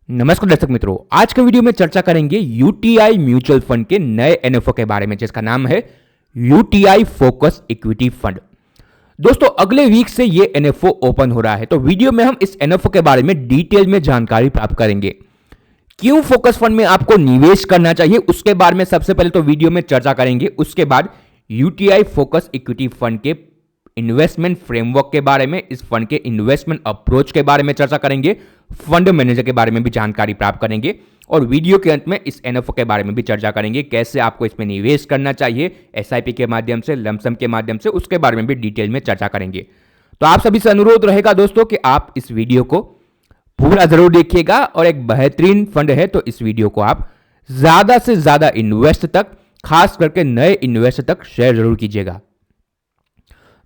नमस्कार दर्शक मित्रों, आज के वीडियो में चर्चा करेंगे यूटीआई म्यूचुअल फंड के नए एनएफओ के बारे में, जिसका नाम है यूटीआई फोकस इक्विटी फंड। दोस्तों, अगले वीक से ये एनएफओ ओपन हो रहा है, तो वीडियो में हम इस एनएफओ के बारे में डिटेल में जानकारी प्राप्त करेंगे। क्यों फोकस फंड में आपको निवेश करना चाहिए, उसके बारे में सबसे पहले तो वीडियो में चर्चा करेंगे। उसके बाद यूटीआई फोकस इक्विटी फंड के इन्वेस्टमेंट फ्रेमवर्क के बारे में, इस फंड के इन्वेस्टमेंट अप्रोच के बारे में चर्चा करेंगे, फंड मैनेजर के बारे में भी जानकारी प्राप्त करेंगे और वीडियो के अंत में इस एनएफओ के बारे में भी चर्चा करेंगे, कैसे आपको इसमें निवेश करना चाहिए, एसआईपी के माध्यम से, लमसम के माध्यम से, उसके बारे में भी डिटेल में चर्चा करेंगे। तो आप सभी से अनुरोध रहेगा दोस्तों कि आप इस वीडियो को पूरा जरूर देखिएगा और एक बेहतरीन फंड है तो इस वीडियो को आप ज्यादा से ज्यादा इन्वेस्ट तक, खास करके नए इन्वेस्टर तक शेयर जरूर कीजिएगा।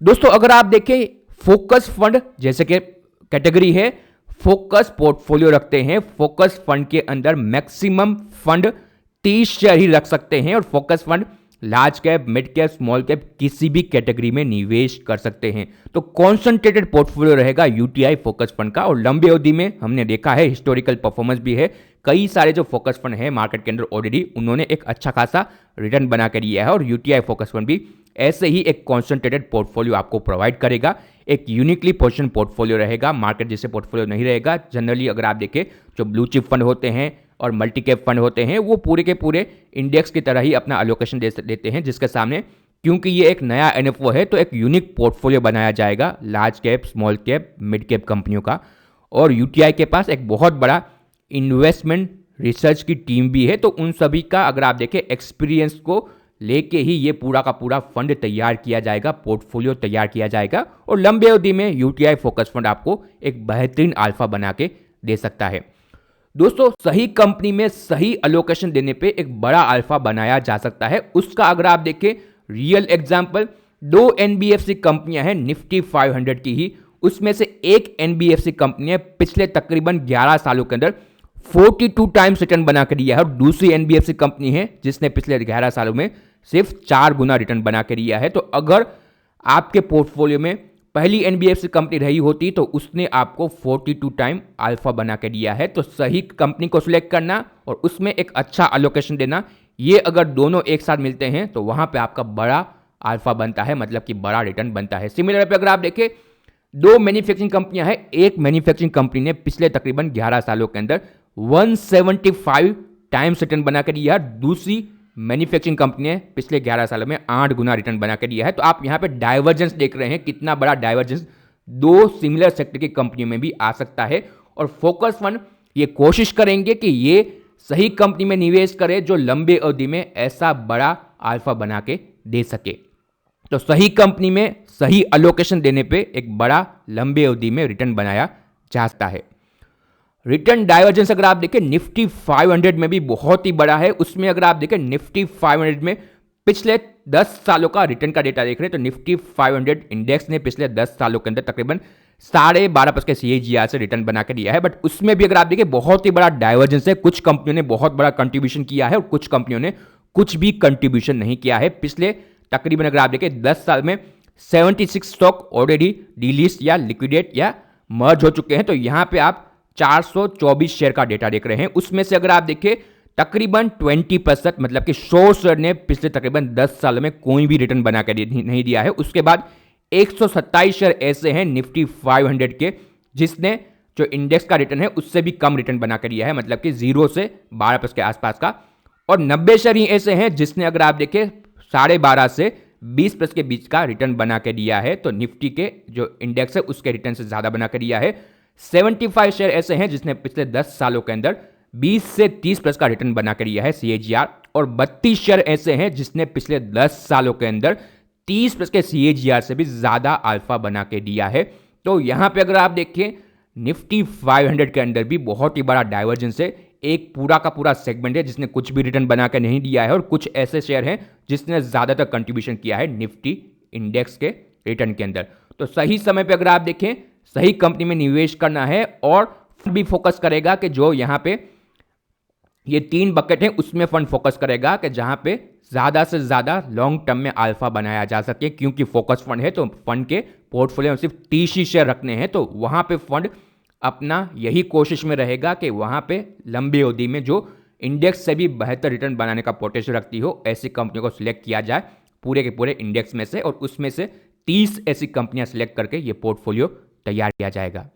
दोस्तों, अगर आप देखें फोकस फंड जैसे कि कैटेगरी है, फोकस पोर्टफोलियो रखते हैं। फोकस फंड के अंदर मैक्सिमम फंड 30 शेयर ही रख सकते हैं और focus fund large cap, mid cap, small cap किसी भी कैटेगरी में निवेश कर सकते हैं। तो कॉन्सेंट्रेटेड पोर्टफोलियो रहेगा यूटीआई फोकस फंड का और लंबी अवधि में हमने देखा है, हिस्टोरिकल परफॉर्मेंस भी है। कई सारे जो फोकस फंड है मार्केट के अंदर ऑलरेडी उन्होंने एक अच्छा खासा रिटर्न बना कर दिया है और यूटीआई फोकस फंड भी ऐसे ही एक कॉन्सेंट्रेटेड पोर्टफोलियो आपको प्रोवाइड करेगा। एक यूनिकली पोजिशन पोर्टफोलियो रहेगा, मार्केट जैसे पोर्टफोलियो नहीं रहेगा। जनरली अगर आप देखें जो ब्लू चिप फंड होते हैं और मल्टी कैप फंड होते हैं वो पूरे के पूरे इंडेक्स की तरह ही अपना अलोकेशन देते हैं, जिसके सामने क्योंकि ये एक नया एनएफओ है तो एक यूनिक पोर्टफोलियो बनाया जाएगा large cap, small cap, mid cap कंपनियों का। और यूटीआई के पास एक बहुत बड़ा इन्वेस्टमेंट रिसर्च की टीम भी है, तो उन सभी का अगर आप देखें एक्सपीरियंस को लेके ही ये पूरा का पूरा फंड तैयार किया जाएगा, पोर्टफोलियो तैयार किया जाएगा और लंबी अवधि में यूटीआई फोकस फंड आपको एक बेहतरीन अल्फा बना के दे सकता है। दोस्तों, सही कंपनी में सही अलोकेशन देने पे एक बड़ा अल्फा बनाया जा सकता है। उसका अगर आप देखें रियल एग्जांपल, 2 एनबीएफसी कंपनियां हैं निफ्टी 500 की ही, उसमें से एक एनबीएफसी कंपनी है पिछले तकरीबन 11 सालों के अंदर 42 टाइम्स रिटर्न बना कर दिया है और दूसरी एनबीएफसी कंपनी है जिसने पिछले 11 सालों में सिर्फ 4 गुना रिटर्न बना के दिया है। तो अगर आपके पोर्टफोलियो में पहली एनबीएफसी कंपनी रही होती तो उसने आपको 42 टाइम अल्फा बना के दिया है। तो सही कंपनी को सिलेक्ट करना और उसमें एक अच्छा अलोकेशन देना, ये अगर दोनों एक साथ मिलते हैं तो वहां पे आपका बड़ा अल्फा बनता है, मतलब कि बड़ा रिटर्न बनता है। सिमिलर पे अगर आप देखें 2 मैन्युफैक्चरिंग कंपनियां हैं, एक मैन्युफैक्चरिंग कंपनी ने पिछले तकरीबन 11 सालों के अंदर 175 टाइम्स रिटर्न बना के दिया है, दूसरी मैन्युफैक्चरिंग कंपनी ने पिछले 11 सालों में 8 गुना रिटर्न बना के दिया है। तो आप यहां पे डाइवर्जेंस देख रहे हैं, कितना बड़ा डाइवर्जेंस 2 सिमिलर सेक्टर की कंपनियों में भी आ सकता है। और फोकस फंड ये कोशिश करेंगे कि ये सही कंपनी में निवेश करे जो लंबे अवधि में ऐसा बड़ा अल्फा बना के दे सके। तो सही कंपनी में सही अलोकेशन देने पे एक बड़ा लंबे अवधि में रिटर्न बनाया जा सकता है। रिटर्न डाइवर्जेंस अगर आप देखें निफ्टी 500 में भी बहुत ही बड़ा है। उसमें अगर आप देखें निफ्टी 500 में पिछले 10 सालों का रिटर्न का डेटा देख रहे हैं तो निफ्टी 500 इंडेक्स ने पिछले 10 सालों के अंदर तकरीबन 12.5% के सीएजीआर से रिटर्न बना के दिया है। बट उसमें भी अगर आप देखें बहुत ही बड़ा डाइवर्जेंस है, कुछ कंपनियों ने बहुत बड़ा कंट्रीब्यूशन किया है और कुछ कंपनियों ने कुछ भी कंट्रीब्यूशन नहीं किया है। पिछले तकरीबन अगर आप देखें 10 साल में 76 स्टॉक ऑलरेडी डिलिस्ट या लिक्विडेट या मर्ज हो चुके हैं। तो यहां पे आप 424 शेयर का डेटा देख रहे हैं। उसमें से अगर आप देखें तकरीबन 20%, मतलब कि 100 शेयर ने पिछले तकरीबन 10 सालों में कोई भी रिटर्न बना के नहीं दिया है। उसके बाद 127 शेयर ऐसे हैं निफ्टी 500 के जिसने जो इंडेक्स का रिटर्न है उससे भी कम रिटर्न बना कर दिया है, मतलब कि 0 से 12% के आसपास का। और 90 शेयर ही ऐसे हैं जिसने अगर आप देखें 12.5 से 20% के बीच का रिटर्न बना के दिया है। तो निफ्टी के जो इंडेक्स है उसके रिटर्न से ज्यादा बना के दिया है। 75 शेयर ऐसे हैं जिसने पिछले 10 सालों के अंदर 20 से 30% का रिटर्न बना कर दिया है सीएजीआर, और 32 शेयर ऐसे हैं जिसने पिछले 10 सालों के अंदर 30% के सीएजीआर से भी ज्यादा अल्फा बना के दिया है। तो यहां पे अगर आप देखें निफ्टी 500 के अंदर भी बहुत ही बड़ा डाइवर्जेंस है। एक पूरा का पूरा सेगमेंट है जिसने कुछ भी रिटर्न बना के नहीं दिया है और कुछ ऐसे शेयर हैं जिसने ज्यादातर कंट्रीब्यूशन किया है निफ्टी इंडेक्स के रिटर्न के अंदर। तो सही समय पे अगर आप देखें सही कंपनी में निवेश करना है और फंड भी फोकस करेगा कि जो यहां पे ये 3 बकेट हैं उसमें फंड फोकस करेगा कि जहां पे ज्यादा से ज्यादा लॉन्ग टर्म में अल्फा बनाया जा सके। क्योंकि फोकस फंड है तो फंड के पोर्टफोलियो में सिर्फ 30 ही शेयर रखने हैं, तो वहां पे फंड अपना यही कोशिश में रहेगा कि वहाँ पे लंबी अवधि में जो इंडेक्स से भी बेहतर रिटर्न बनाने का पोटेंशियल रखती हो ऐसी कंपनियों को सिलेक्ट किया जाए पूरे के पूरे इंडेक्स में से, और उसमें से 30 ऐसी कंपनियां सिलेक्ट करके ये पोर्टफोलियो तैयार किया जाएगा।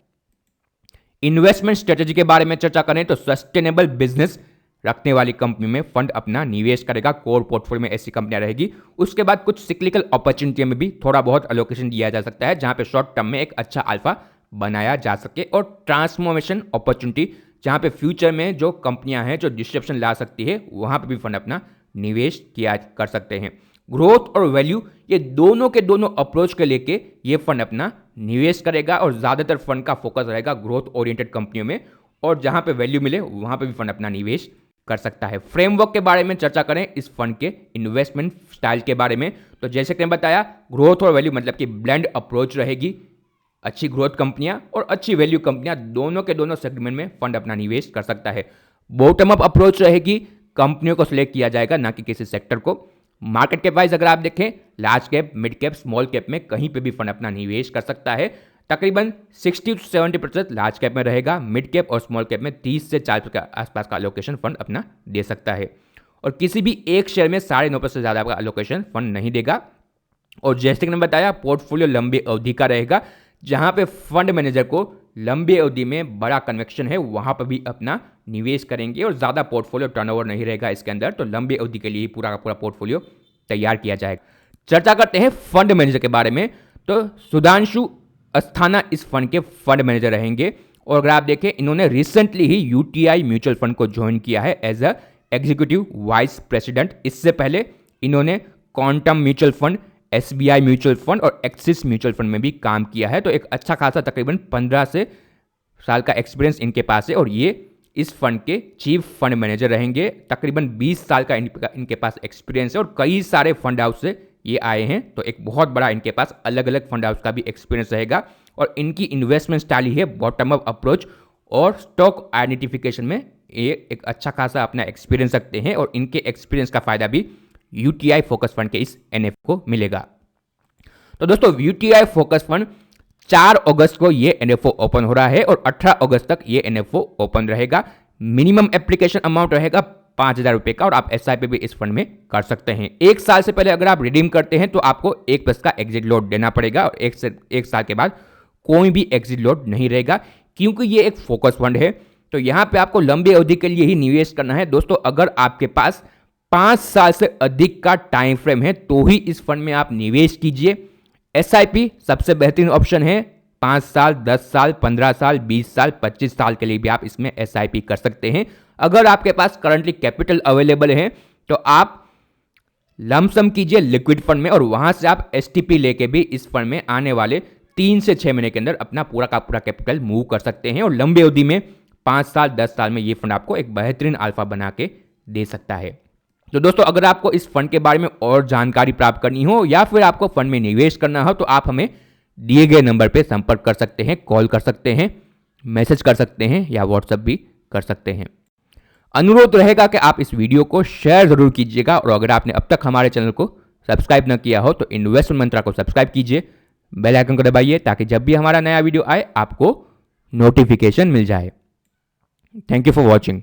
इन्वेस्टमेंट स्ट्रेटेजी के बारे में चर्चा करें तो सस्टेनेबल बिजनेस रखने वाली कंपनी में फंड अपना निवेश करेगा। कोर पोर्टफोलियो में ऐसी कंपनियां रहेगी। उसके बाद कुछ सिक्लिकल अपॉर्चुनिटी में भी थोड़ा बहुत एलोकेशन दिया जा सकता है, जहां पे शॉर्ट टर्म में एक अच्छा अल्फा बनाया जा सके, और ट्रांसफॉर्मेशन अपॉर्चुनिटी जहां पे फ्यूचर में जो कंपनियां हैं जो डिस्ट्रप्शन ला सकती है वहां पे भी फंड अपना निवेश किया कर सकते हैं। ग्रोथ और वैल्यू ये दोनों के दोनों अप्रोच के लेके ये फंड अपना निवेश करेगा, और ज़्यादातर फंड का फोकस रहेगा ग्रोथ ओरिएंटेड कंपनियों में, और जहां पे वैल्यू मिले वहां पे भी फंड अपना निवेश कर सकता है। फ्रेमवर्क के बारे में चर्चा करें इस फंड के इन्वेस्टमेंट स्टाइल के बारे में, तो जैसे कि मैं बताया ग्रोथ और वैल्यू मतलब कि ब्लेंड अप्रोच रहेगी। अच्छी ग्रोथ कंपनियां और अच्छी वैल्यू कंपनियां दोनों के दोनों सेगमेंट में फंड अपना निवेश कर सकता है। बॉटम अप अप्रोच रहेगी, कंपनियों को सिलेक्ट किया जाएगा ना कि किसी सेक्टर को। मार्केट कैप वाइज अगर आप देखें large cap, mid cap, small cap में कहीं पे भी फंड अपना निवेश कर सकता है। तकरीबन 60 से 70% लार्ज कैप में रहेगा, मिड कैप और स्मॉल कैप में 30 से 40% के आसपास का अलोकेशन फंड अपना दे सकता है, और किसी भी एक शेयर में 9.5% से ज़्यादा का अलोकेशन फंड नहीं देगा। और जैसे कि मैंने बताया पोर्टफोलियो लंबी अवधि का रहेगा, जहां पे फंड मैनेजर को लंबी अवधि में बड़ा कन्वेक्शन है वहां पर भी अपना निवेश करेंगे, और ज़्यादा पोर्टफोलियो टर्नओवर नहीं रहेगा इसके अंदर, तो लंबी अवधि के लिए पूरा का पूरा पोर्टफोलियो तैयार किया जाएगा। चर्चा करते हैं फंड मैनेजर के बारे में, तो सुधांशु अस्थाना इस फंड के फंड मैनेजर रहेंगे, और अगर आप देखें इन्होंने रिसेंटली ही यूटीआई म्यूचुअल फंड को ज्वाइन किया है as a executive vice president. इससे पहले इन्होंने quantum mutual fund, SBI mutual fund और एक्सिस म्यूचुअल फंड में भी काम किया है, तो एक अच्छा खासा तकरीबन 15 से साल का एक्सपीरियंस इनके पास है, और ये इस फंड के चीफ फंड मैनेजर रहेंगे। तकरीबन 20 साल का इनके पास एक्सपीरियंस है, और कई सारे फंड हाउस से ये आए हैं, तो एक बहुत बड़ा इनके पास अलग अलग फंड हाउस का भी एक्सपीरियंस रहेगा। और इनकी इन्वेस्टमेंट स्टाइल ही है बॉटम अप अप्रोच, और स्टॉक आइडेंटिफिकेशन में ये एक अच्छा खासा अपना एक्सपीरियंस रखते हैं, और इनके एक्सपीरियंस का फायदा भी यूटीआई फोकस फंड के इस एनएफ को मिलेगा। तो दोस्तों यूटीआई फोकस फंड 4 अगस्त को ये एनएफओ ओपन हो रहा है, और 18 अगस्त तक ये एनएफओ ओपन रहेगा। मिनिमम एप्लीकेशन अमाउंट रहेगा 5,000 रुपए का, और आप एसआईपी भी इस फंड में कर सकते हैं। 1 साल से पहले अगर आप रिडीम करते हैं तो आपको 1+ का एग्जिट लोड देना पड़ेगा, और 1 साल के बाद कोई भी एग्जिट लोड नहीं रहेगा, क्योंकि ये एक फोकस फंड है। तो यहाँ पे आपको लंबी अवधि के लिए ही निवेश करना है। दोस्तों अगर आपके पास 5 साल से अधिक का टाइम फ्रेम है तो ही इस फंड में आप निवेश कीजिए। एसआईपी सबसे बेहतरीन ऑप्शन है। 5 साल, 10 साल, 15 साल, 20 साल, 25 साल के लिए भी आप इसमें एसआईपी कर सकते हैं। अगर आपके पास करंटली कैपिटल अवेलेबल है तो आप लमसम कीजिए लिक्विड फंड में, और वहां से आप एसटीपी लेके भी इस फंड में आने वाले 3 से 6 महीने के अंदर अपना पूरा का पूरा कैपिटल मूव कर सकते हैं, और लंबी अवधि में 5 साल, 10 साल में ये फंड आपको एक बेहतरीन अल्फा बना के दे सकता है। तो दोस्तों अगर आपको इस फंड के बारे में और जानकारी प्राप्त करनी हो, या फिर आपको फंड में निवेश करना हो, तो आप हमें दिए गए नंबर पे संपर्क कर सकते हैं, कॉल कर सकते हैं, मैसेज कर सकते हैं, या व्हाट्सएप भी कर सकते हैं। अनुरोध रहेगा कि आप इस वीडियो को शेयर जरूर कीजिएगा, और अगर आपने अब तक हमारे चैनल को सब्सक्राइब न किया हो तो इन्वेस्टमेंट मंत्रा को सब्सक्राइब कीजिए, बेल आइकन को दबाइए, ताकि जब भी हमारा नया वीडियो आए आपको नोटिफिकेशन मिल जाए। Thank you for watching.